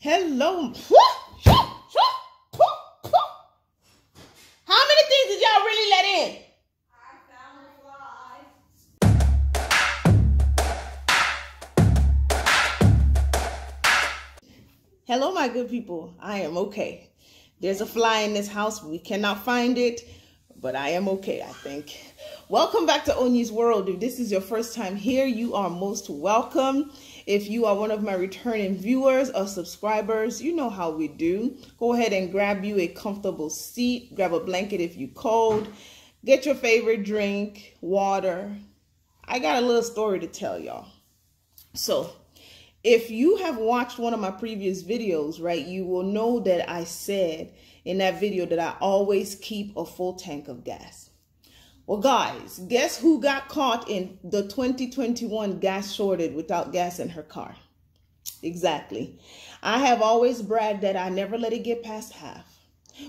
Hello. How many things did y'all really let in? I found a fly. Hello, my good people. I am okay. There's a fly in this house. We cannot find it, but I am okay, I think. Welcome back to Onyi's World. If this is your first time here, you are most welcome. If you are one of my returning viewers or subscribers, you know how we do. Go ahead and grab you a comfortable seat, grab a blanket if you cold, get your favorite drink, water. I got a little story to tell y'all. So, if you have watched one of my previous videos, right, you will know that I said in that video that I always keep a full tank of gas. Well, guys, guess who got caught in the 2021 gas shortage without gas in her car? Exactly. I have always bragged that I never let it get past half,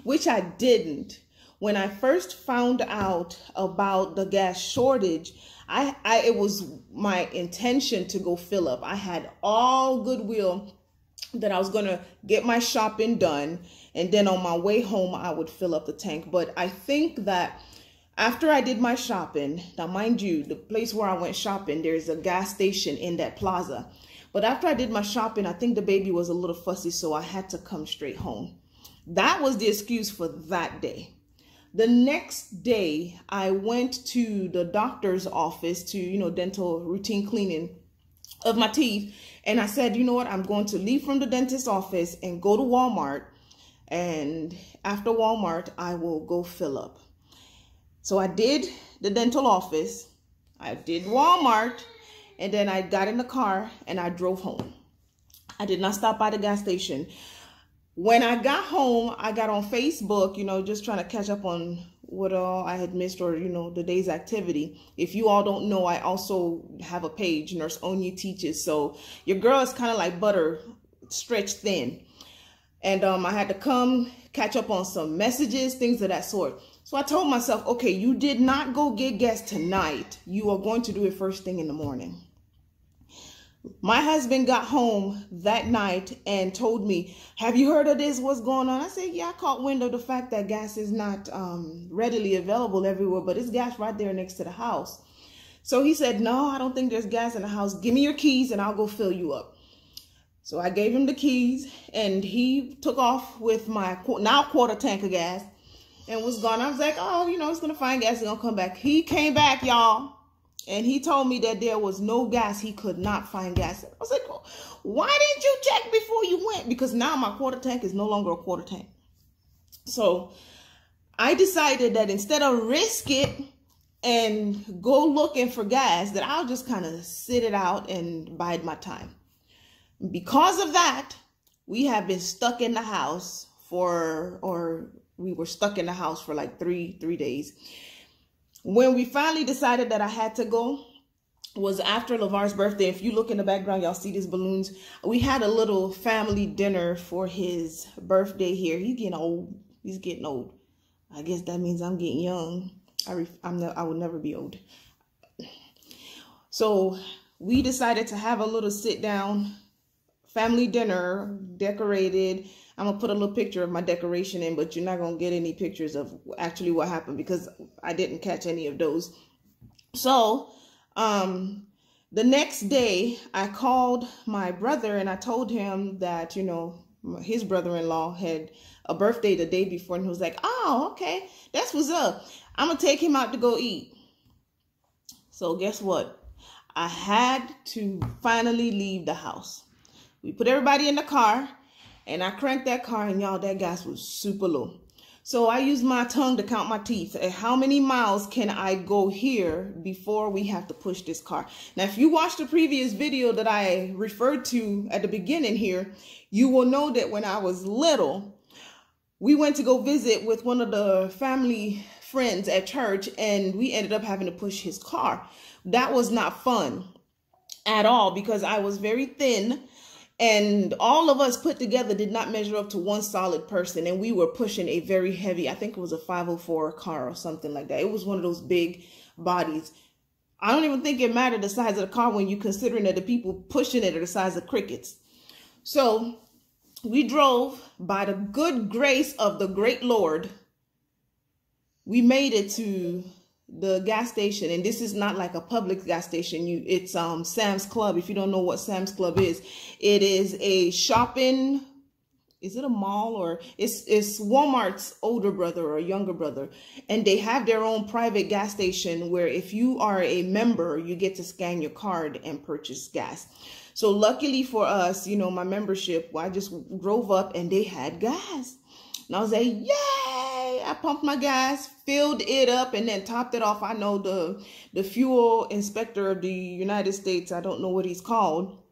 which I didn't. When I first found out about the gas shortage, it was my intention to go fill up. I had all goodwill that I was going to get my shopping done, and then on my way home, I would fill up the tank. But I think that after I did my shopping, now mind you, the place where I went shopping, there's a gas station in that plaza. But after I did my shopping, I think the baby was a little fussy, so I had to come straight home. That was the excuse for that day. The next day, I went to the doctor's office to, dental routine cleaning of my teeth. And I said, you know what, I'm going to leave from the dentist's office and go to Walmart. And after Walmart, I will go fill up. So I did the dental office, I did Walmart, and then I got in the car and I drove home. I did not stop by the gas station. When I got home, I got on Facebook, just trying to catch up on what all I had missed or, the day's activity. If you all don't know, I also have a page, Nurse Onyi Teaches. So your girl is kind of like butter, stretched thin. And I had to come catch up on some messages, things of that sort. So I told myself, okay, you did not go get gas tonight. You are going to do it first thing in the morning. My husband got home that night and told me, have you heard of this? What's going on? I said, yeah, I caught wind of the fact that gas is not readily available everywhere, but it's gas right there next to the house. So he said, no, I don't think there's gas in the house. Give me your keys and I'll go fill you up. So I gave him the keys and he took off with my now quarter tank of gas and was gone. I was like, oh, it's going to find gas. It's going to come back. He came back, y'all. And he told me that there was no gas. He could not find gas. I was like, oh, why didn't you check before you went? Because now my quarter tank is no longer a quarter tank. So I decided that instead of risk it and go looking for gas, that I'll just kind of sit it out and bide my time. Because of that, we have been stuck in the house we were stuck in the house for like three days. When we finally decided that I had to go was after LeVar's birthday. If you look in the background, y'all see these balloons. We had a little family dinner for his birthday here. He's getting old. He's getting old. I guess that means I'm getting young. I will never be old. So we decided to have a little sit down family dinner, decorated. I'm going to put a little picture of my decoration in, but you're not going to get any pictures of actually what happened because I didn't catch any of those. So the next day, I called my brother and I told him that, his brother-in-law had a birthday the day before. And he was like, oh, okay, that's what's up. I'm going to take him out to go eat. So guess what? I had to finally leave the house. We put everybody in the car. And I cranked that car and y'all, that gas was super low. So I used my tongue to count my teeth. How many miles can I go here before we have to push this car? Now, if you watched the previous video that I referred to at the beginning here, you will know that when I was little, we went to go visit with one of the family friends at church and we ended up having to push his car. That was not fun at all because I was very thin. And all of us put together did not measure up to one solid person. And we were pushing a very heavy, I think it was a 504 car or something like that. It was one of those big bodies. I don't even think it mattered the size of the car when you're considering that the people pushing it are the size of crickets. So we drove, by the good grace of the great Lord, we made it to the gas station. And this is not like a public gas station. It's Sam's Club. If you don't know what Sam's Club is, it is a shopping, is it a mall, or it's Walmart's older brother or younger brother, and they have their own private gas station where if you are a member, you get to scan your card and purchase gas. So luckily for us, you know, my membership, I just drove up and they had gas. And I was like, yay! I pumped my gas, filled it up, and then topped it off. I know the fuel inspector of the United States, I don't know what he's called,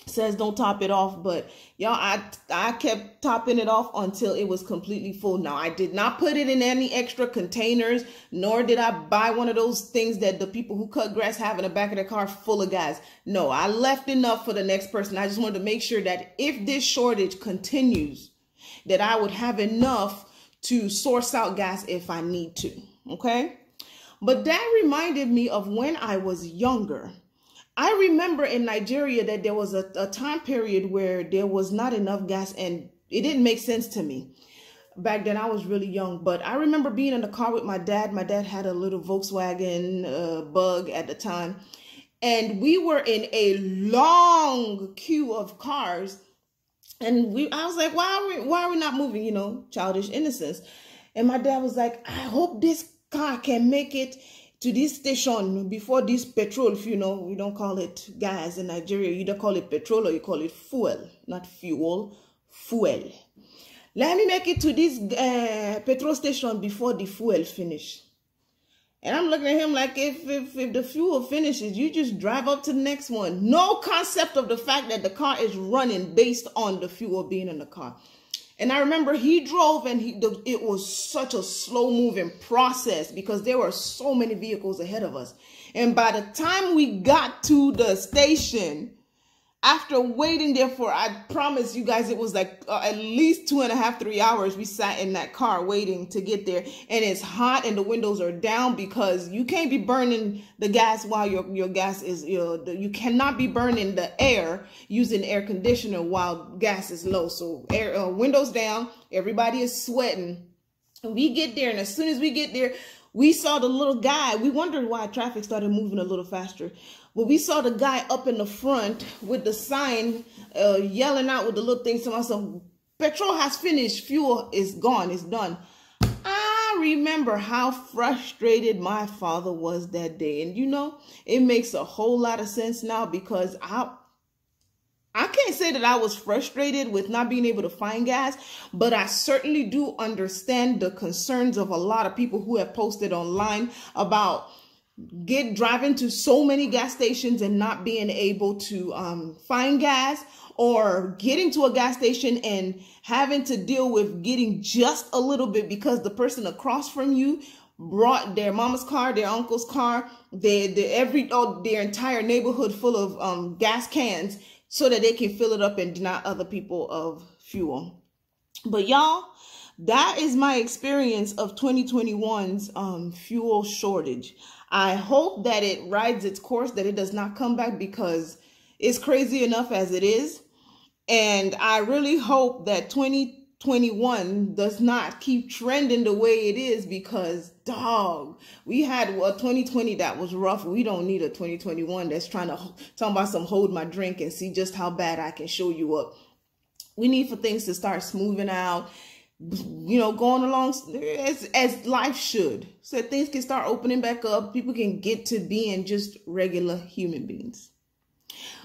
says don't top it off, but y'all, I kept topping it off until it was completely full. Now, I did not put it in any extra containers, nor did I buy one of those things that the people who cut grass have in the back of their car full of gas. No, I left enough for the next person. I just wanted to make sure that if this shortage continues, that I would have enough to source out gas if I need to, okay? But that reminded me of when I was younger. I remember in Nigeria that there was a time period where there was not enough gas, and it didn't make sense to me. Back then I was really young, but I remember being in the car with my dad. My dad had a little Volkswagen Bug at the time, and we were in a long queue of cars, and I was like, why are we not moving? You know, childish innocence. And my dad was like, I hope this car can make it to this station before this petrol. If you know, we don't call it gas in Nigeria. You either call it petrol or you call it fuel, not fuel, fuel. Let me make it to this petrol station before the fuel finish. And I'm looking at him like, if the fuel finishes, you just drive up to the next one. No concept of the fact that the car is running based on the fuel being in the car. And I remember he drove, and it was such a slow moving process because there were so many vehicles ahead of us. And by the time we got to the station, after waiting there for, I promise you guys, it was like at least 2.5, 3 hours we sat in that car waiting to get there. And it's hot and the windows are down because you can't be burning the gas while your gas is, you cannot be burning the air using air conditioner while gas is low. So windows down, everybody is sweating. And we get there, and as soon as we get there, we saw the little guy. We wondered why traffic started moving a little faster. But we saw the guy up in the front with the sign yelling out with the little thing. Some petrol has finished. Fuel is gone. It's done. I remember how frustrated my father was that day. And you know, it makes a whole lot of sense now because I can't say that I was frustrated with not being able to find gas, but I certainly do understand the concerns of a lot of people who have posted online about driving to so many gas stations and not being able to find gas, or getting to a gas station and having to deal with getting just a little bit because the person across from you brought their mama's car, their uncle's car, their entire neighborhood full of gas cans so that they can fill it up and deny other people of fuel. But y'all, that is my experience of 2021's fuel shortage. I hope that it rides its course, that it does not come back, because it's crazy enough as it is. And I really hope that 2021 does not keep trending the way it is, because dog, we had a 2020 that was rough. We don't need a 2021 that's trying to talk about some hold my drink and see just how bad I can show you up. We need for things to start smoothing out, you know, going along as life should, so that things can start opening back up. People can get to being just regular human beings.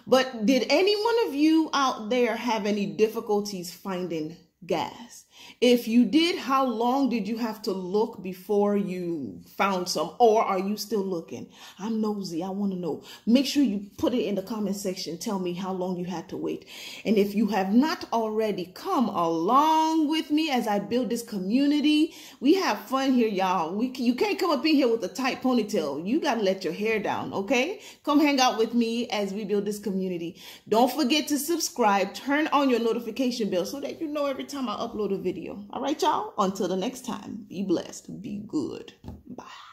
But did any one of you out there have any difficulties finding gas? If you did, how long did you have to look before you found some? Or are you still looking? I'm nosy. I want to know. Make sure you put it in the comment section. Tell me how long you had to wait. And if you have not already, come along with me as I build this community. We have fun here, y'all. You can't come up in here with a tight ponytail. You got to let your hair down, okay? Come hang out with me as we build this community. Don't forget to subscribe. Turn on your notification bell so that you know every time I upload a video. All right, y'all? Until the next time, be blessed, be good. Bye.